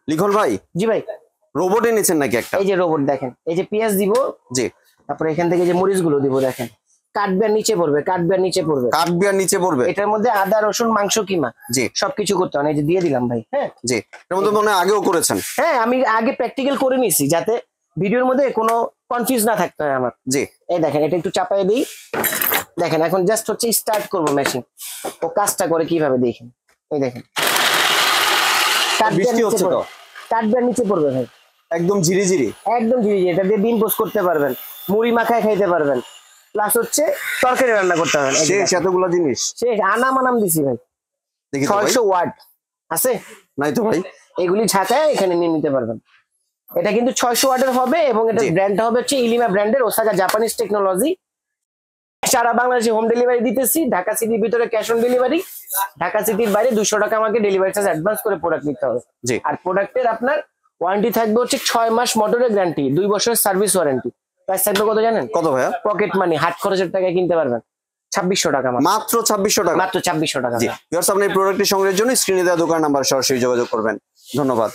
লিখন ভাই, জি ভাই, রোবট এনেছেন নাকি একটা? এই যে রোবট দেখেন, এই যে পেঁয়াজ দিব, জি, তারপরে এখান থেকে যে মরিচ গুলো দিব দেখেন, কাটবে নিচে পড়বে, কাটবে নিচে পড়বে, কাটবে আর নিচে পড়বে। এটার মধ্যে আদা রসুন মাংস কিমা জি সবকিছু করতে হয়। এই যে দিয়ে দিলাম ভাই। হ্যাঁ জি, এর মধ্যে মনে হয় আগেও করেছেন। হ্যাঁ, আমি আগে প্র্যাকটিক্যাল করে নিছি যাতে ভিডিওর মধ্যে কোনো কনফিউজ না থাকতে হয় আমার। জি, এই দেখেন, এটা একটু চাপাই দিই, দেখেন এখন জাস্ট হচ্ছে স্টার্ট করবো মেশিন, ও কাজটা করে কিভাবে দেখেন। এই দেখেন, বৃষ্টি হচ্ছে তো, কাটবে আর নিচে পড়বে ভাই, একদম ঝিরি ঝিরি, একদম ঝিরি ঝিরি। এটা দিয়ে ডিম পোস্ট করতে পারবেন, মুড়ি মাখায় খাইতে পারবেন, প্লাস হচ্ছে তরকারি রান্না করতে পারবেন। শেষ এতগুলো জিনিস। শেষ, আনাম আনাম দিছি ভাই। দেখি তো ভাই, 600 ওয়াট আছে নাই তো ভাই। এগুলি ঝাঁকায় এখানে নিয়ে নিতে পারবেন। এটা কিন্তু 600 ওয়াটের হবে এবং এটা জি। ব্র্যান্ডটা হবে হচ্ছে ইলিমা ব্র্যান্ডের, ওসাকা জাপানিজ টেকনোলজি। সারা বাংলাদেশে হোম ডেলিভারি দিতেছি। ঢাকা সিটির ভিতরে ক্যাশ অন ডেলিভারি, ঢাকা সিটির বাইরে 200 টাকা আমাকে ডেলিভারি চার্জ অ্যাডভান্স করে প্রোডাক্ট নিতে হবে। জি, আর প্রোডাক্টের আপনার ওয়ারেন্টি থাকবে হচ্ছে 6 মাস মোটরের গ্যারান্টি, 2 বছরের সার্ভিস ওয়ারেন্টি। প্রাইস থাকবে কত জানেন? কত ভাইয়া? পকেট মানি, হাত খরচের টাকায় কিনতে পারবেন 2600 টাকা, মাত্র 2600 টাকা, মাত্র 2600 টাকা। জি ভিউয়ার্স, আপনি এই প্রোডাক্টটি সংগ্রহের জন্য স্ক্রিনে দেওয়া দোকান নাম্বার সরাসরি যোগাযোগ করবেন। ধন্যবাদ।